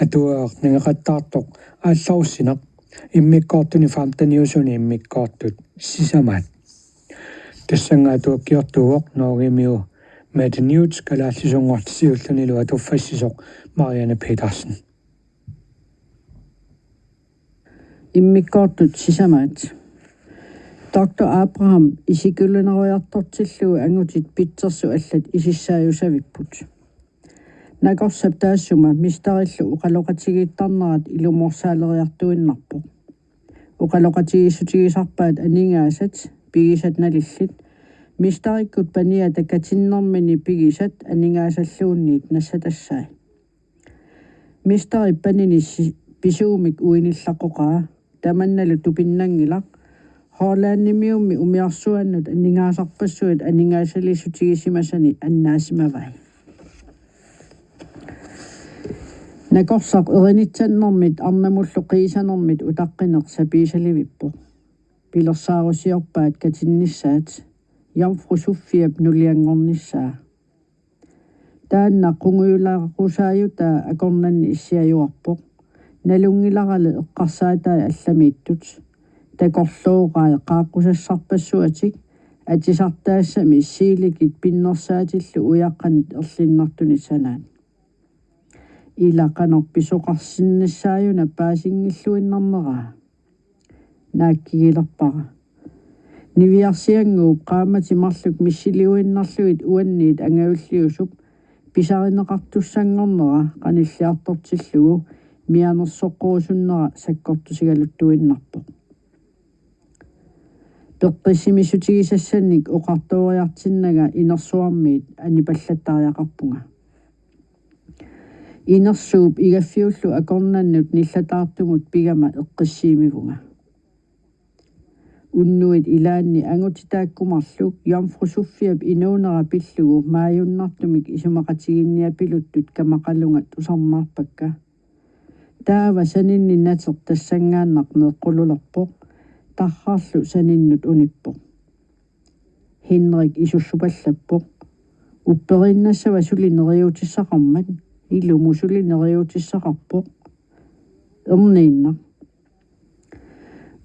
атуаартнагақаттаартоқ аалларуссинақ иммиккоортуни фаамтаниусуни иммиккоортут сисамаат тассангаатуаккиортууоқ ноогимиу Матньюц калааллисунгортисиуллунилу атуффассисоқ Мариана Петерсен иммиккоортут сисамаат доктор Абрахам исикулунеруйартортиллугу ангутит питсерсу аллат исиссааюсавиппут нагорсап таассума мистариллу уқалоқатигииттарнерат илуморсаалериартуиннарпо уқалоқатигиссутигисарпаат анингаасат пигисат налиллит мистариккут пания такатиннэрмини пигисат анингаасаллуунниит нассатассаа мистари панини писуумик уиниллаққоқаа таманналу тупиннангилақ хоолааннимиумми умиарсуаннут анингаасарпассуит анингаасалиссутигисимасани аннаасимавай накорсақ эринитсаннэрмит арнамуллу қиисанэрмит утаққинеқ сапиисаливиппо пилерсаарусиорпаат катинниссаат Jomfru Sofia nuliangornissaa таанна қунгуйулаарусааюта акорнанни иссиаюарпоқ налунгиларале эққарсаатаа алламииттут такорлуураа қааққусассарпассуатик атисартаассами сииликит пиннерсаатиллу уяққанит ерлиннартуни санаан илақанер писоқарсиннассааюна паасингиллуиннарнераа нааккигилерпара нивиарсиангуу qaamatimarluk missiliuinnarluit uanniit angaulliusuk pisarineqartussangornera qanilliartortillugu mianersoqquusunnera sakkortusigaluttuinnarpoq peqqissimissutigisassannik oqartuuriartinnaga inersuarmiit anipallattariaqarpunga inersuup igaffiullu akornannut nillataartumut pigama eqqissiimivunga unnuit ilaanni angutitaakkumarluk Jomfru Sofiab inuunera pillugu maayunnartumik isumaqatiginniapiluttut kamaqalungat usarnaarpakka taava saninni nater tassangaannaq neeqqululerpoq tarraarlu saninnut unippoq Henrik isussupallappoq upperinnassava sulineriutissaqarmat ilumu sulineriutissaqarpoq erniinnaq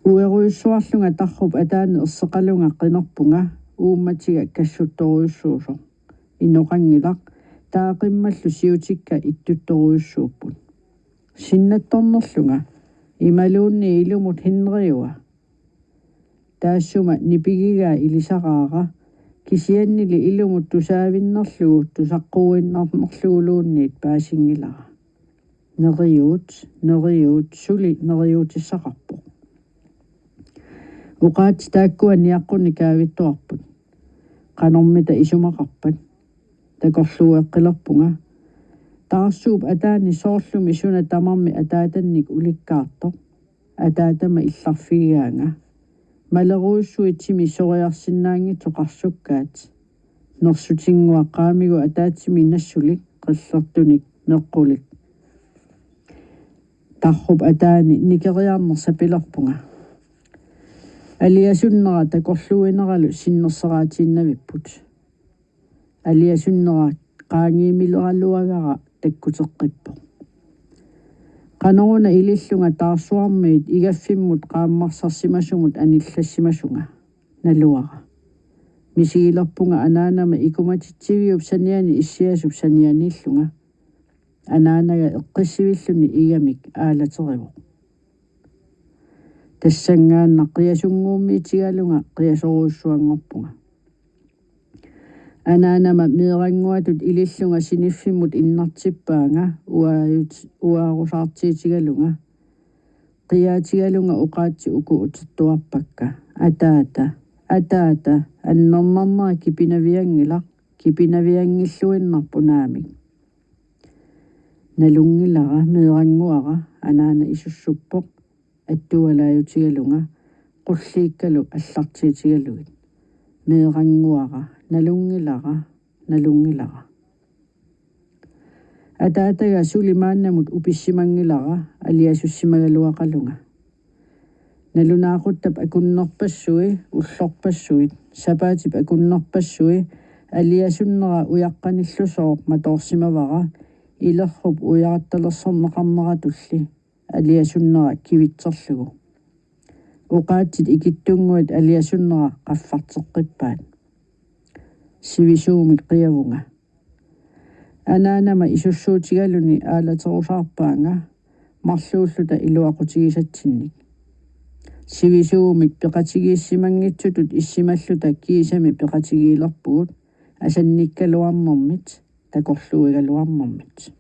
уеруйуссуарлунга тарруп атаани ерсеқалунга қинерпунга уумматига кассутторуйуссуусо иноқангилақ таақиммаллу сиутикка иттутторуйуссууппут синнатторнерлунга ималуунни илумут хиннериуа таассума нипигигаа илисараара кисианнили илумут тусаавиннерлугу тусаққуиннарнерлугулуунниит паасингилара нериут сули нериутиссақарпо uqaat taakkuanniaqqunni kaavittuarput qanormita isumaqarpat takorluueqqilerpunga taarsuup ataani soorlumi suna tamarmi ataatannik ulikkaartoq ataatama illarfigiaanga maleruussuitsimi soriarsinnaangitsoqarsukkaat nersutinguaqqaamigu ataatsimi nassulik qillertunik meqqulik tarrup ataani nikeriarnersapilerpunga алиасуннера такорлуинералу синнерсераатииннавиппут алиасуннера qaangiimileraluagara takkutеққиппо qanoruna ilillunga taarsuarmiit igaffimmut qaammarsarsimасумут аниллассимасунга налуара мисигилерпунга анаанама икуматитсивиуп саниани иссиасуп санианиллунга анаанага эққиссивиллуни игамик аалатериву тассангаанна қиасунгууммиитигалунга қиасоруussуангорпунга анаанама меерангуатут илиллунга синиффиммут иннартиппаанга уаарусаартиитигалунга қиаатигалунга уқаатси уку утиттуарпакка атаата аннернарнера кипинавиангиллуиннарпунаамик налунгилара меерангуара анаана исуссуппоқ аттуалааютигалунга qulliikkalu аллартиитигалугит меерангуара налунгилара атаатага сулимааннамут уписсимангилара алиасуссимагалуақалунга налунаақуттап акуннерпассуи уллорпассуит сапаатип акуннерпассуи алиасуннера уяққаниллусооқ маторсимавара илерруп уяатталерсорнеқарнератулли алиасуннера кивитсерлугу уqaатит икиттунгуит алиасуннера qaffартеққиппаат сивисуумик қиавунга анаанама исуссуутигалуни аалатерусаарпаанга марлууллута илуақутигисатсинник сивисуумик пеқатигииссимангитсутут иссималлута киисами пеқатигиилерпугут асанниккалуарнэрмит такорлуигалуарнэрмит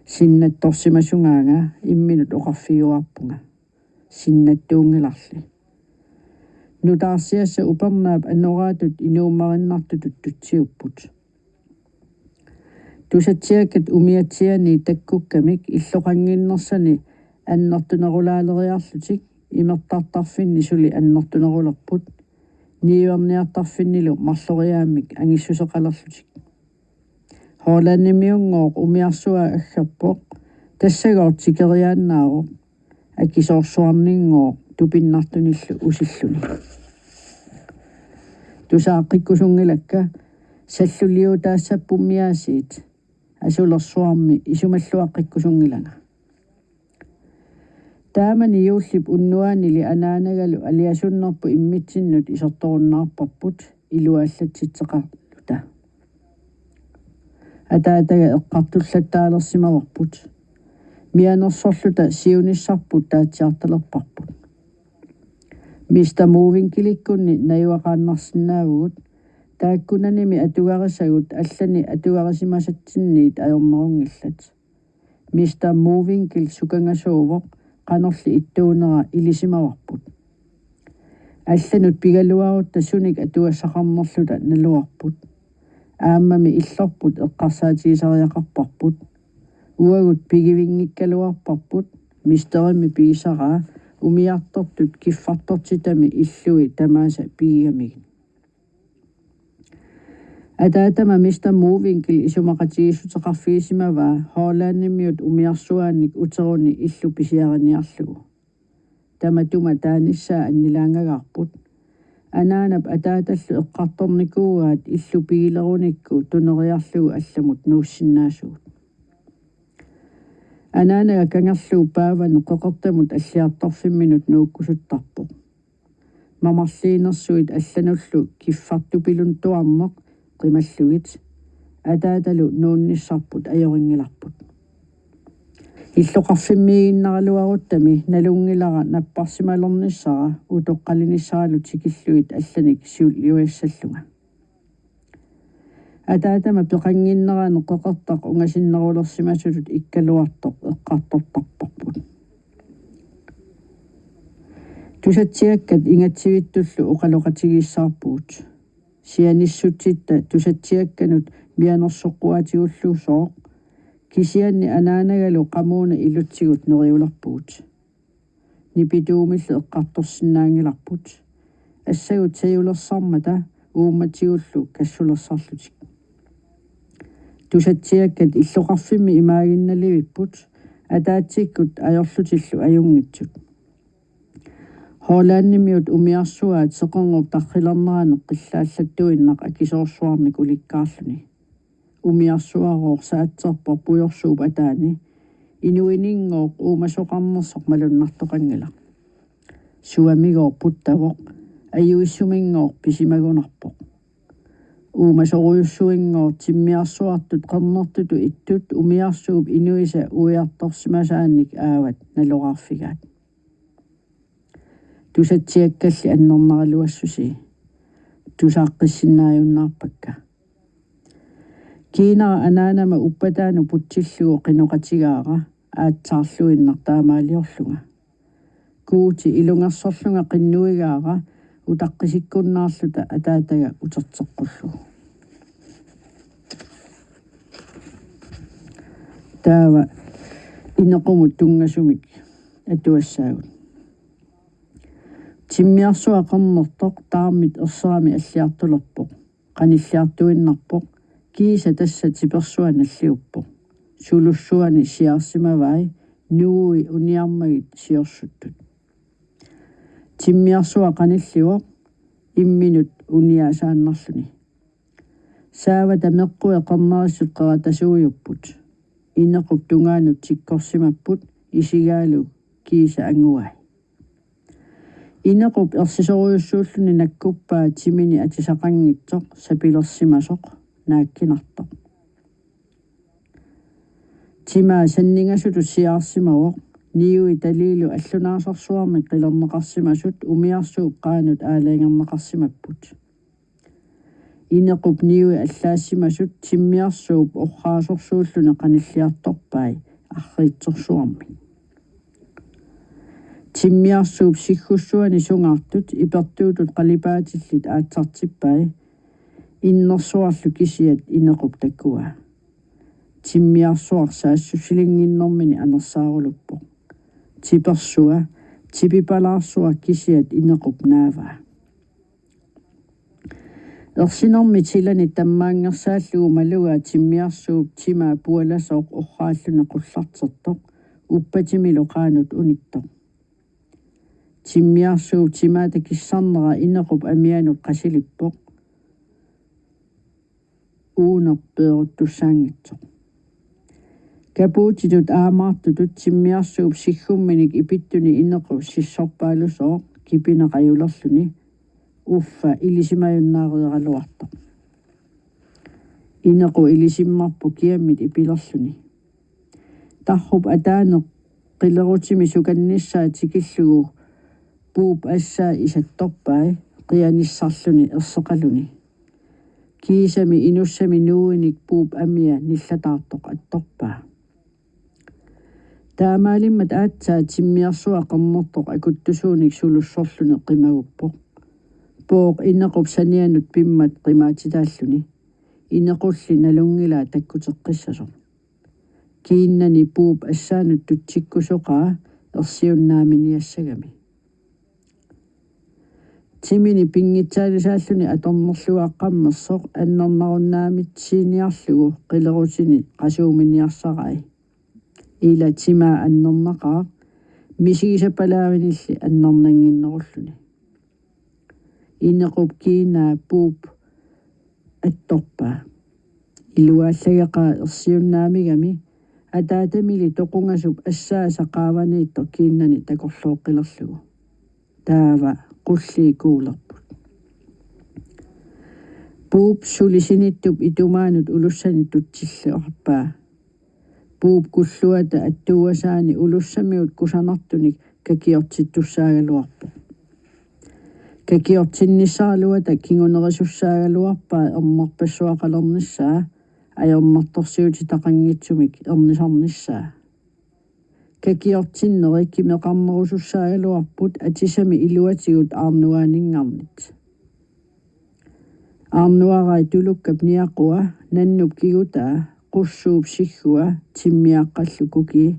синнатторсимасунгаага имминут оқарфиуарпунга синнаттуунгиларли нутаарсиасса упернаап анораатут инуумариннартутут тутсиуппут тусатсиаккат умиатсиани таккуккамик иллоқангиннерсани аннертунерулаалериарлутик имертартарфинни сули аннертунерулерпут ниуерниартарфиннилу марлориааммик ангиссусеқалерлутик хоолааннимиунгоо умиарсуа аггаппоқ тассагоор тикериааннаавоқ аккисоорсуарнингоо тупиннартуниллу усиллуни тусааққиккусунгилакка саллулиутаассаппуммиаасиит асулерсуарми исумаллуаққиккусунгилага таамани юуллип уннуаанили анаанагалу алиасуннерпу иммитсиннут исерторуннаарпарпут илуааллатситсеқарлута атаатага эққартуллаттаалерсимаварпут мианерсорлута сиуниссарпут таатсиарталерпарпут мистер мувинг киликкунни наюақааннарсинаавгут тааккунаними атугарисагут аллани атугарисимасатсинниит аёрнерунгиллат мистер мувинг кил сукангасуувоқ qanорли иттуунера илисимаварпут алланут пигалуарутта суник атуассақарнерлута налуарпут ааммами иллорпут эққарсаатигисариақарпарпут уагут пигивингиккалуарпарпут мистерами пигисараа умиартортут киффартортитами иллуи тамааса пигиамигин атаатама мистер мувинкил исумақатигиссутеқарфигисимаваа хоолааннимиут умиарсуаанник утеруни иллу писиараниарлугу таматума тааниссаа аннилаангагаарпут анаанап атааталлу эққарторникуугаат иллу пигилеруникку тунериарлугу алламут нууссиннаасугут анаанага кангерлуу паавану қоқертамут аллиарторфимминут нууккусуттарпоқ мамарлиинерсуит аллануллу киффартупилун туарнеқ qimallugit ataatalu nuunnisarput ajoringilarput иллоқарфиммигиннаралуаруттами налунгилара наппарсималернissara утоққалинissaralu tikilluit allanik siulliuassallunga атаатама пеқангиннерану қоқертақ унгасиннерулерсимасулут иккалуартоқ эққартортарпарпут тусатсиаккат ингатсивиттуллу оқалоқатигиссаарпуут сианиссутситта тусатсиакканут мианерсоққуатигуллуусоо кисианни анаанагалу қамууна илутсигут нериуларпуут нипитуумиллу эққарторсинаангиларпут ассагут саюлерсармата уумматигуллу кассулерсарлутик тусатсиаккат иллоқарфимми имаагинналивиппут атаатсиккут аёрлутиллу аюнгитсут хоолааннимиут умиарсуаат сеқонгоп таррилернерану қиллааллаттуиннақ акисоорсуарник уликкаарлуни умиарсуароор саатсерпор пуйорсууп атаани инуинингооқ уумасоқарнерсоқ малуннартоқангила суамигоор путтавоқ аюиссумингоор писимагунарпоқ уумасоруйуссуингоор тиммиарсуартут қернертуту иттут умиарсууп инуиса уиарторсимасааник аават налораарфигаат тусатсиаккалли аннернералуассуси тусааққиссиннааюннаарпакка кина анаанама уппатаану путсиллугу қиноқатигаара аатсаарлуиннар таамаалиорлунга куути илунгерсорлунга қиннуигаара утаққисиккуннаарлута атаатага утертеққуллу таава инеқумут тунгасумик атуассаагут тиммиарсуақарнертоқ тааммит ерсаами аллиартулерпоқ қаниллиартуиннарпоқ кииса тасса типерсуаналлиуппоқ сулуссуани сиарсимавай нууи униармагит сиорсуттут тиммиарсуа қаниллуоқ имминут униаасааннарлуни saavata meqqua qarnarassut qaratasuujupput innequp tungaanut sikkorsimapput isigaalu kiisa anguai innequp ersisoruyussuulluni nakkuppaa timini atisaqanngitsoq sapilersimasoq naakkinartoq tima sanningasut siaarsimawoq niui taliilu allunaasarsuarmi qilerneqarsimasut umiarsuup qaanut aalaingerneqarsimapput innequp niui allaassimasut timmiarsuup orraasorsuullune qanilliartorpai arriitsorsuarmi timmiarsuup siggussuani sungaartut ipertuutut qalipaatillit aatsartippai innersuarlu kisiat innequp takkua timmiarsuar saassusilinginnermini anersaaruluppo tipersua tipipalaarsua kisiat innequp naavaa ersinermi tilani tammaangersaallugu malugaa timmiarsuup timaa pualasoq orraallune qullartertoq uppatimilu qaanut unittoq timmiarsuup timaata kissarnera innequp amianut qasilippoq uunerpeeruttussaangitsoq kapuutitut aamaartutut timmiarsuup siggumminik ipittuni innequ sissorpaalusooq kipineqajulerluni uffa ilisimayunnaarieraluartoq innequ ilisimmarpu kiammit ipilerluni tarrup ataaneq qilerutimi sukannissaa tikillugu puup assaa isattorpai qianissarluni erseqaluni kiisami inussami nuuinik puup amia nillataartoq attorpaa taamaalimmat aatsaa timmiarsua qernertoq akuttusuunik sulussorluni qimaguppoq pooq innequp sanianut pimmat qimaatitaalluni innequlli nalungilaa takkuteqqissasoq kiinnani puup assaanut tutsikkusoqaa ersiunnaaminiassagami timini pingitsaalisaalluni atornerluaqqammersoq annernarunnaamitsiiniarlugu qilerutini qasuuminiarsarai ila timaa annerneqaa misigisapalaavinilli annernanginnerulluni innequp kiinaa puup attorpaa iluaallagaqa ersiunnaamigami ataatamili toqungasup assaa saqaavaniitto kiinnani takorlooqqilerlugu taava qullii kuulerput puup sulisinittup itumaanut ulussani tutsilluarpaa puup kulluata attuuasaani ulussamiut kusanartunik kakiortittussaagaluarpo kakiortinnissaaluata kingunerisussaaгаluarpaa ernerpassuaqalernissaa ajornertorsiuti taqanngitsumik ernisarnissaa kakiortinnerikki meqarnerusussaagaluarput atisami iluatigut aarnuaaningarnit aarnuarai tulukkap niaqua nannup kigutaa qussuup siggua timmiaqqallu kuki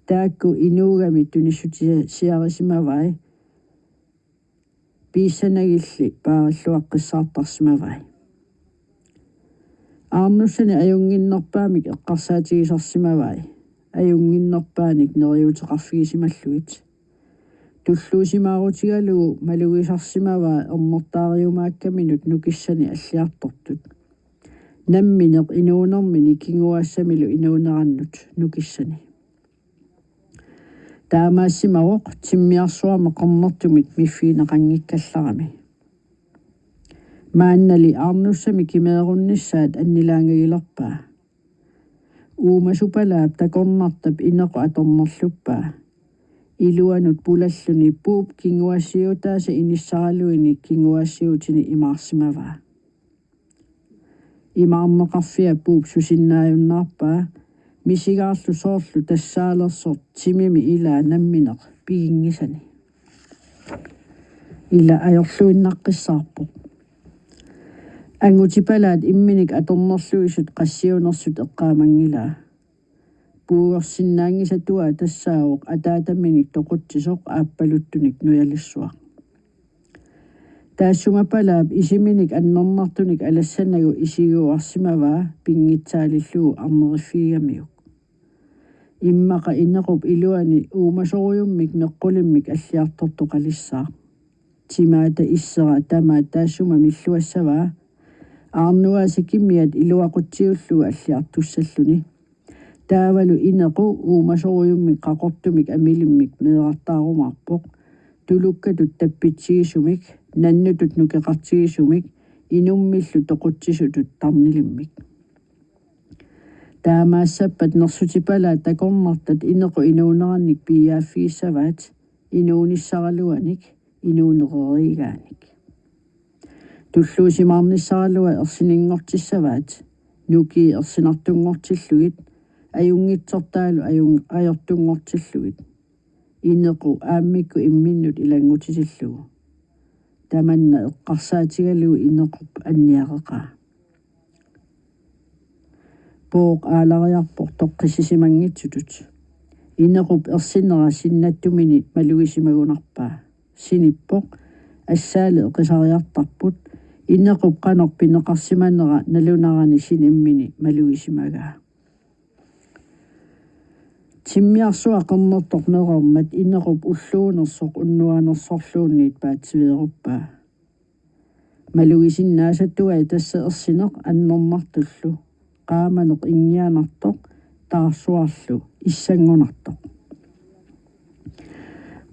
taakku inuugami tunissutisiarisimavai piissanagilli paaralluaqqissaartarsimavai aarnussani ajunginnerpaamik eqqarsaatigisarsimavai ajunginnerpaanik neriuteqarfigisimalluit tulluusimaarutigalugu malugisarsimavaa ernertaariumaakkaminut nukissani alliartortut nammineq inuunermini kinguaassamilu inuunerannut nukissani taamaassimaroq timmiarsuarma qernertumit miffiineqanngikkallarami maannali aarnussami kimeerunnissaat annilaangagilerpaa uumasupalaap takornartap innequ atornerluppaa iluanut pulalluni puup kinguassiutaasa inissaraluini kinguassiutini imaarsimavaa imaarneqarfia puup susinnaajunnaarpaa misigaarlu soorlu tassaalersoq timimi ilaa nammineq pigingisani ila ajorluinnaqqissaarpoq angutipalaat imminik atornerluisut qassiunersut eqqaamangilaa puuersinnaangisatua tassaaoq ataataminik toquttisoq aappaluttunik nujalissuaq taassumapalaap isiminik annernartunik alassanagu isiguuarsimavaa pingitsaalillugu arneriffiigamiuk immaqa innequp iluani uumasorujummik meqqulimmik alliartortoqalissaaq timaata issera tamaa taassuma milluassavaa Aarnuasikimiat iluaqutiullugu alliartussalluni. Taavalu inequ uumasoruyummik qaqortumik amilimmik meeqartaarumaarpoq. Tulukkatut tappitsisumik, nannutut nukeqartigisumik, inummillu toqutsisutut tarnilimmik. Taamaassappat nersutipala takornartat inequ inuunerannik piiaaffiissavaat, inuunissaraluanik, inuunererigaanik. Tulluusimaarnissaralua ersiningortissavaat, nuki ersinartungortillugit, ajungitsortaalu ajortungortillugit. Inequ aammikku imminnut ilangutisillugu. Tamanna eqqarsaatigalugu inequp anniaqeqaa. Pooq aalariarpoq toqqisisimangitsutut. Inequp ersinera sinnattumini maluisimagunarpaa. Sinippoq assaali eqisariartarput. Inequp qanor pineqarsimanera nalunarani sinimmini maluisimagaa. Timmiarsua qernertoq neqormat inequp ulluunersoq unnuanersorluunniit paatsiveeruppaa. Maluisinnaasattugai tassa ersineq annermartullu qaamaneq ingianartoq taarsuarlu issangunartoq.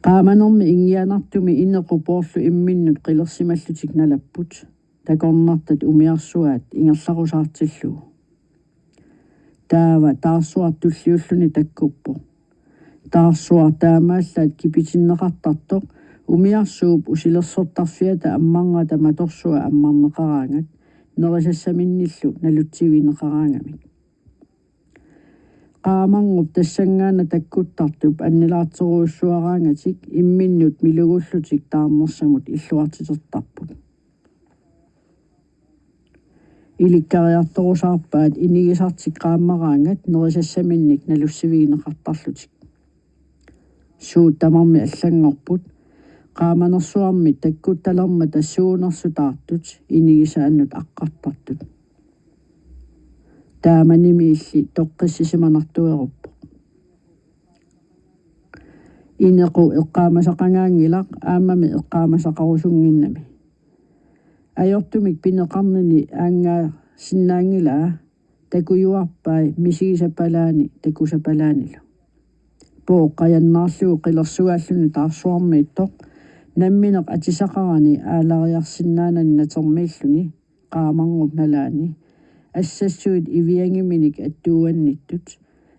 Qaamanermi ingianartumi inequpoorlu imminnut qilersimallutik nalapput takornartat umiarsuaat ingerlarusaartillugu. Taava taarsuartulliulluni takkuppo. Taarsuar taamaallaat kipitinneqartartoq umiarsuup usilersortarfiata ammangata matorsua ammarneqaraangat nerisassaminnillu nalutsivineqaraangamik. Qaamarngup tassangaana takkuttartup annilaateruussuaraangatik imminnut milugullutik taarnersamut illuartitertarput. Ilikkariartorusaarpaat inigisartik qaammaraangat nerisassaminnik nalussiviineqartarlutik. Suutamarmi allangorput qaamanersuarmi takkuttalermata suunersutaartut inigisaannut aqqartartut. Taamanimi illi toqqissisimanartueruppo. Inequ eqqaamasaqangaangilaq aammami eqqaamasaqarusunginnami. Ajortumik pineqarnini aangaa sinnaangilaa takujuarpai misigisapalaani takusapalaanilu. Pooqqajannaarlugu qilersugaalluni taarsuarmiittoq nammineq atisaqarani aalariarsinnaanani natermiilluni qaamarngup nalaani assassuit iviangiminik attuuannittut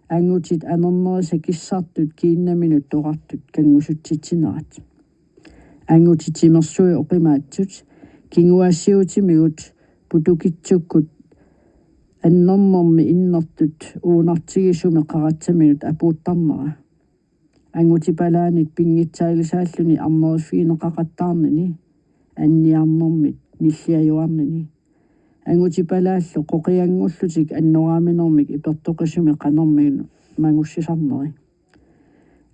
angutit anernerisa kissartut kiinnaminut toqartut kangusutsitsinerat. Angutitimersui oqimaatsut kinguassiutimigut putukitsukkut annernermi innertut uunartigisumi qaratsaminut apuuttarnera. Angutipalaanik pingitsailisaalluni arneriffiineqaqattaarnini anniarnermit nilliajuarnini. Angutipalaallu qoqiangullutik annoraaminermik ipertoqisumi qanerminu mangussisarneri.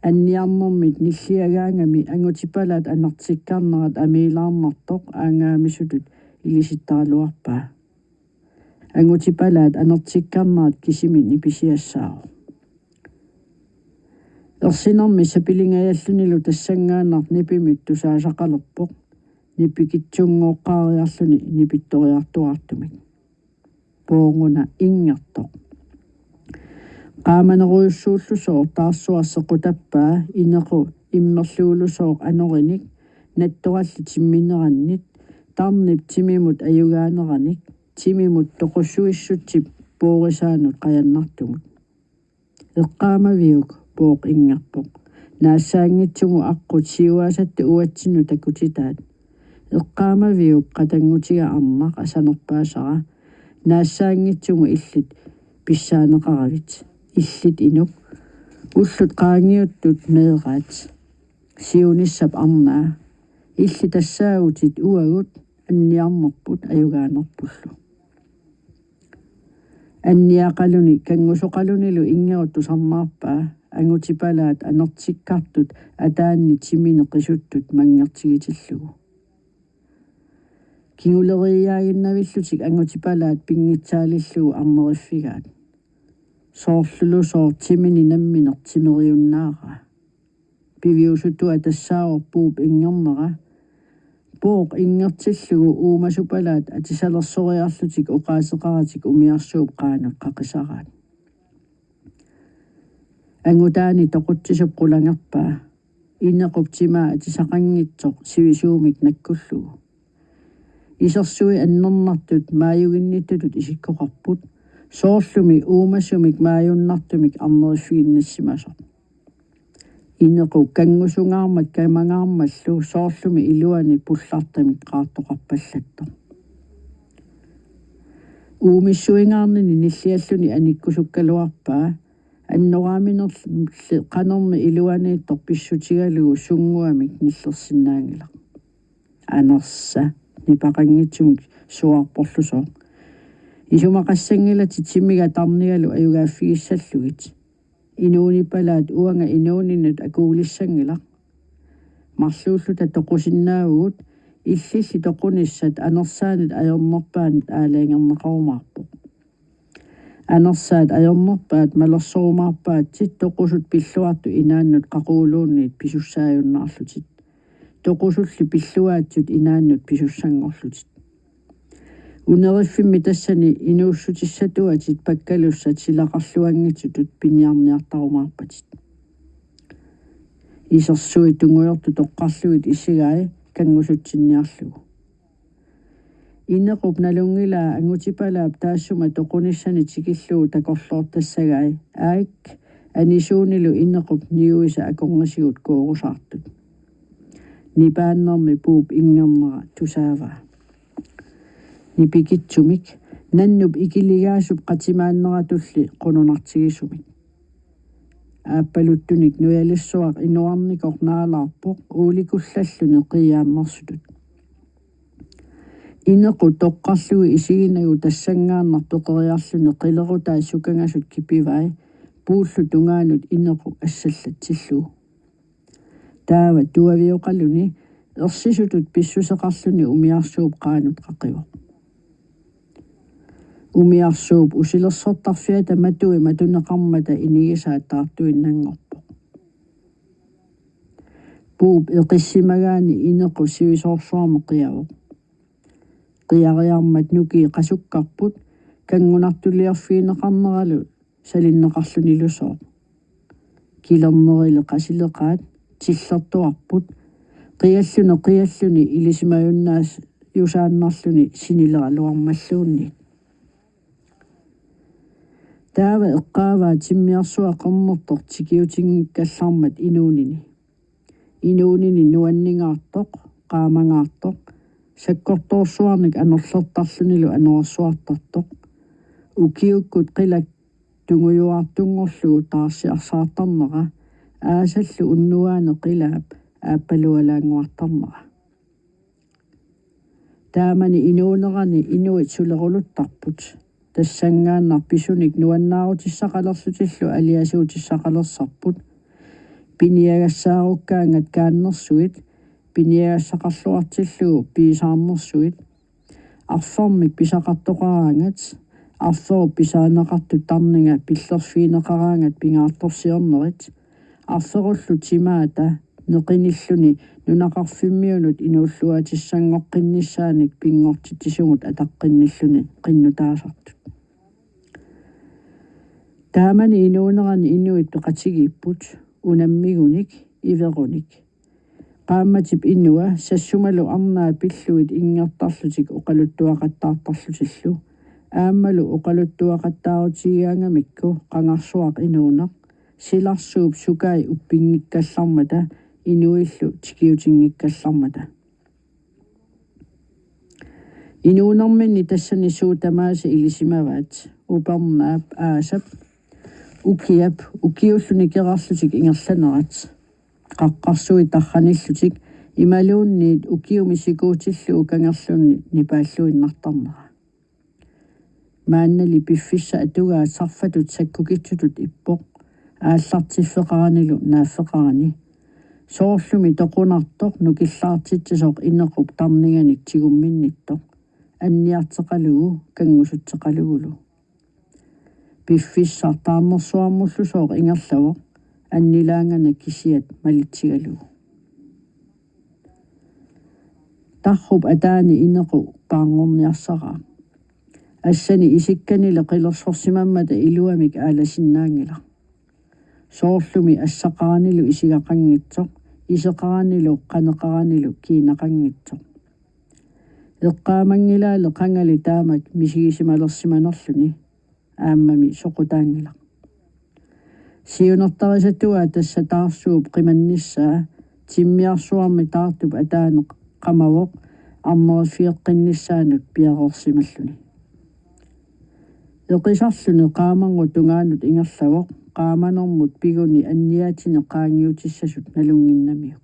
Anniarnermit nilliagaangami angutipalaat anertikkarnerat amiilaarnartoq aangaamisutut ilisittaraluarpaa. Angutipalaat anertikkarnerat kisimin ipisiassaaru. Ersinermi sapilingajallunilu tassangaanar nipimik tusaasaqalerpoq nipikitsunngooqqaariarluni nipittoriartuartumik. Poonguna ingertoq. Qaamaneruussuullusoor taarsuarsequtappaa inequ immerluulusooq anorinik nattoralli timminerannit tarnip timimut ajugaaneranik timimut toqussuissutsip poorisaanut qajannartumut. Eqqaamaviuk pooq ingerpoq naassaangitsugu aqqut siuaasattu uatsinu takutitaat. Eqqaamaviuk qatangutiga arnaq asanerpaasara naassaangitsugu illit pissaaneqaravit. Illit inuk ullut qaangiuttut meeqaat siunissap arnaa illi tassaagutit uagut anniarnerput ajugaanerpullu. Anniaqaluni kangusoqalunilu ingeruttusarnaarpaa angutipalaat anertikkartut ataanni timineqisuttut mangertigitillugu. Kinguleriaaginnavillutik angutipalaat pingitsaalillugu arneriffigaat. Soorlulusoor timini nammineq timeriunnaara. Piviusuttua tassaaorpuup ingernera Pook ingertillugu uumasupalaat atisalersoриарлутик oqaaseqaratik umiarsuup qaanut qaqisaraat. Angutaani toqutsisup qulangerpaa innequptimaa atisaqanngitsoq sivisuumik nakkullugu. Isersui annernertut maayuginnittutut isikkoqarput soorlumi uumassumik maayunnartumik arneriffiinnassimasoq. Innequ kangusungaarmat kamangaarmallu soorlumi iluani pullartamik qaartoqarpallattoq. Uumissuingaarnini nillialluni anikkusukkaluarpaa annoraaminerli qanermi iluaniittor pissutigalugu sunguamik nillersinnaangilaq. Anersa nipaqanngitsumik suarporlusoq. Isumaqassangilati timiga tarnigalu ayugaaffigisallugit. Inuunipalaat uanga inuuninut akuulissangilaq. Marluulluta toqusinnaavugut illilli toqunissat anersaanit ajornerpaanit aalaingerneqarumaarpoq. Anersaat ajornerpaat malersorumaarpaatsit toqusut pilluartu inaannut qaquuluunniit pisussaajunnaarlutit. Toqusulli pilluaatsut inaannut pisussangorlutit. Uneriffinmi tassani inuussutissatuatit pakkalussat silaqarluangitsutut piniarniartarumaarpatit. Isersui tungujortu toqqarlugit issigai kangusutsinniarlugu. Innequp nalungilaa angutipalaap taassuma toqunissani tikillugu takorloortassagai aik anisuunilu innequp niuisa akorngasigut kuurusaartut. Nipaannermi puup ingernera tusaavaa. Nipikitsumik nannup ikiligaasup qatimaanneratulli qununartigisumik. Aappaluttunik nuyalissuaq inuarnikoq naalaarpoq uulikullalluni qiyaammersutut. Innequ toqqarlugu isiginagu tassangaanner peqeriarluni qilerutaa sukangasut kipivai puullu tungaanut innequ assallatsillugu. Taava tuavioqalluni ersisutut pissuseqarluni umiarsuup qaanut qaqivoq. Umiarsuup usilersortarfiata matui matuneqarmata inigisaat taartuinnangorpoq. Puup eqissimagaani innequ sivisoorsuarme qiavoq. Qiariarmat nuki qasukkarput kangunartuliarfiineqarneralu salinneqarlunilusooq. Kilernerile qasileqaat tillertuarput qialluni ilisimayunnaas yusaannarluni sinileraluarmalluunni. Taava eqqaavaa timmiarsua qernertoq tikiutingikkallarmat inuunini. Inuunini nuanningaartoq, qaamangaartoq, sakkortoorsuarnik anerlertarlunilu anerassuartartoq, ukiukkut qilak tungujuartungorlugu taarsiarsaartarnera, aasallu unnuaane qilaap aappalualaanguartarnera. Taamani inuunerani inuit suleruluttarput. Tassangaannar pisunik nuannaarutissaqalerlutillu aliasuutissaqalersarput piniagassaarukkaagat kaannersuit piniagassaqarluartillugu piisaarnersuit arfermik pisaqartoqaraangat arferu pisaaneqartu tarninga pillerfiineqaraangat pingaartorsiornerit arferullu timaata neqinilluni nunaqarfimmiunut inuulluatissangоққиннissaаник pingortitisugut ataqqinниллuni qinnutaasartut. Taamani inuunerani inuit peqatigiipput unammigunik iverunik. Qaammatip innua sassumalu arnaa pilluit ingertarlutik oqaluttuaqattaartarlutillu aammalu oqaluttuaqattaarutigiangamikku qangarsuaq inuuneq silarsuup sukai uppingikkallarmata inuillu tikiutingikkallarmata. Inuunerminni tassani suutamaasa ilisimavaat upernaap aasap ukiulluni kerarlutik ingerlanerat qaqqarsui tarranillutik imaluunniit ukiumisikuutillu kangerlunni nipaalluinnartarnera. Maannali piffissa atugaa sarfatut sakkukitsutut ippoq aallartiffeqaranilu naaffeqarani soorlumi toqunartoq nukillaartitsisoq innequp tarninganik tigumminnittoq anniarteqalugu kangusutteqalugulu. Piffissar taarnersuarmullusooq ingerlavoq annilaangana kisiat malitsigalugu. Tahub ataani inaku paangorniarsara. Assani isikkanila qilorsorsimammata iluamik aalasinaangila. Soorlumi assaqaranilu isigaqangitsoq, iseqaranilu qaneqaranilu kiinaqangitsoq. Eqqaamangilaalu qangali taamak misigisimalersиmanerluni aammami soqutaangila. Siunertarisattua tassa taarsuup qimannissaa timmiarsuarmi taartup ataaneq qamavoq arneriffiiqqinnissaanut piaqorsimalluni. Eqisarluni qaamangu tungaanut ingerlavoq qaamanermut piguni anniaatine qaangiutissasut nalunginnamiuq.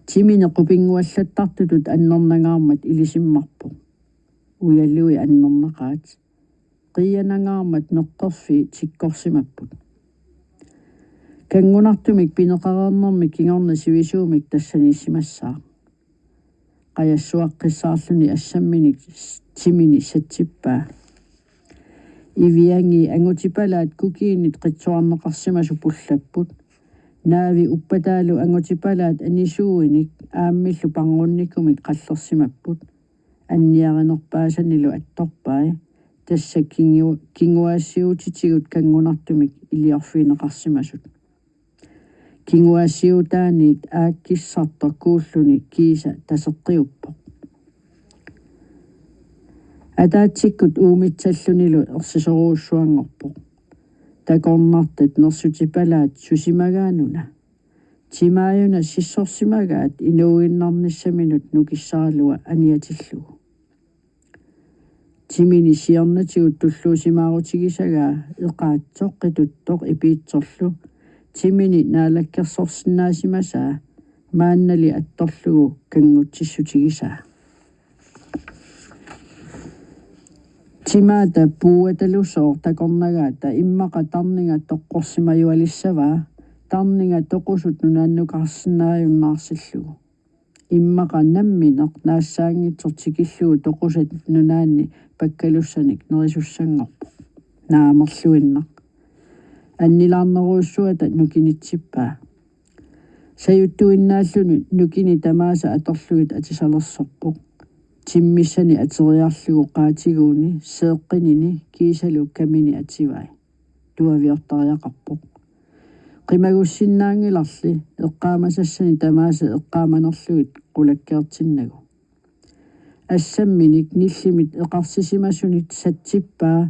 Timine qupinguallattartutut annernangaarmat ilisimmarpu. Uyallui annernaqaat. Qiyanangaarmat meqqerfi tikkorsimapput. Kangunartumik pineqarernermik kingorna sivisuumik tassaniissimassaa. Qayassuaqqissaarluni assamminik timini satsippaa. Iviangi angutipalaat kukiinit qitsuarneqarsimasu pullapput. Naavi uppataalu angutipalaat anisuuinik aammillu pangunnikumik qallersimapput. Anniarinerpaasanilu attorpai. Tassa kinguaassiutitigut kangunartumik iliorfiineqarsimasut. Kinguaassiutaaniit aakkissartor kuulluni kiisa taseqqiuppoq. Ataatsikkut uumitsallunilu ersisoruussuangorpoq. Takornartat nersutipalaat susimagaanuna. Timaayuna sissorsimagaat inuuginnarnissaminut nukissaralua aniatillugu. Timini siarnatigut tulluusimaaruutigisagaa eqaatsoq qituttoq ipiitsorlu. Timini naalakkersorsinnaasimasaa maannali attorlugu kangutsissutigisaa. Timaata puuatalusoo takornagaata immaqa tarninga toqqorsimajualissavaa tarninga toqusut nunaannukarsinnaajunnaarsillugu. Immaqa nammineq naassaangitsortikillugu toqusat nunaanni pakkalussanik nerisussanngorpoq. Naamerluinneq. Annilaarneruussuata nukinitsipaa. Sayuttuinnaalluni nukini tamaasa atorlugit atisalersorpoq. Timmissani ateriarlugu qaatiguuni seeqqinini kiisalu kamini ativai. Tuaviortariaqarpoq. Qimagussinnaangilarli eqqaamasassani tamaasa eqqaamanerlugit qulakkeertinnagu. Assamminik nillimit eqarsisimasunit satsippaa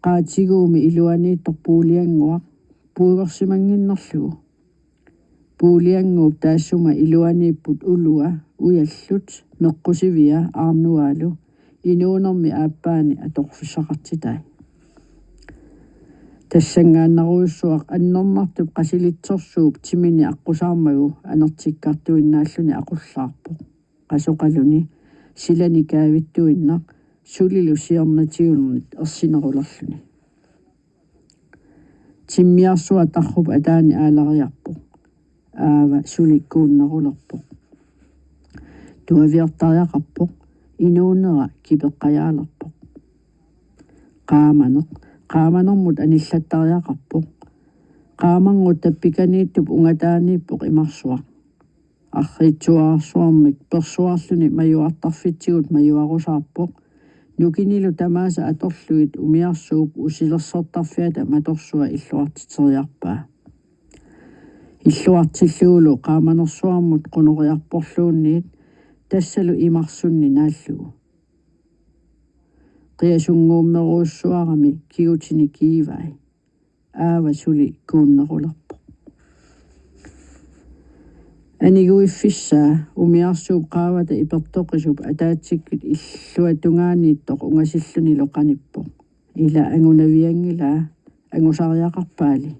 qaatiguumi iluaniittor puulianguaq puugorsimanginnerlugu. Puulianguup taassuma iluaniipput ulua uyallut meqqusivia aarnuaalu inuunermi aappaani atorfissaqartitai. Tassangaannaruussuaq annermartup qasilitsorsuup timini aqusaarmagu anertikkartuinnaalluni aqullaarpoq. Qasoqaluni silani kaavittuinnaq sulilu siornatigunernit ersinerulerluni. Timmiarsua tarrup ataani aalariarpoq. Aava sulikkuunnerulerpoq. Tuaviortariaqarpoq inuunera kipeqqajaalerpoq. Qaamaneq qaamanermut anillattariaqarpoq. Qaamangut tappikaniittup ungataaniippoq imarsuaq. Arriitsuaarsuarmik persuarluni majuartarfitsigut majuarusaarpoq. Nukinilu tamaasa atorlugit umiarsuup usilersortarfiata matorsua illuartiteriarpaa. Illuartilluulu qaamanersuarmut qunoriarporluunniit tassalu imarsunni naallugu. Qiasunguummeruussuarami kiutini kiivai. Aava suli kuunnerulerpoq. Aniguiffissaa umiarsuup qaavata ipertoqisup ataatsikut illuatungaaniittoq ungasilluni loqanippoq. Ila angunaviangilaa angusariaqarpaali.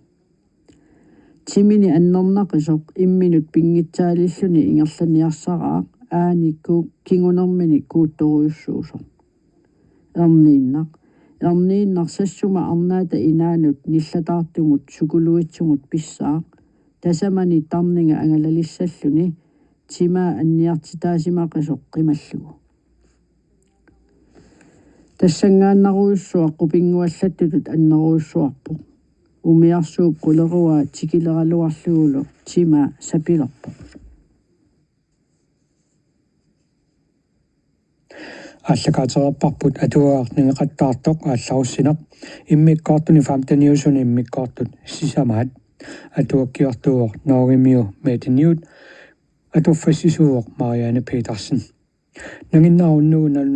Timini annernaqisuq imminut pingitsaalilluni ingerlaniarsaraaq aanikku kingunermini kuuttoruussuusoq. Erniinnaq sassuma arnaata inaanut nillataartumut sukuluitsumut pissaaq. Tasamani tarninga angalalissalluni timaa anniartitaasimaqisoq qimallugu. Tassangaannaruussuaq qupinguallattutut anneruussuarpoq. Umiarsuup qulerua tikileraluarlugulu timaa sapilerpoq. аллакаатерерпарпут атуаартнинеқаттаартоқ аалларуссинақ иммиккоортуни фамтаниусуни иммиккоортут сисамаат атуаккиортуоқ ноогимиу метиньют атуффассисууоқ Marianne Petersen нагиннааруннугуна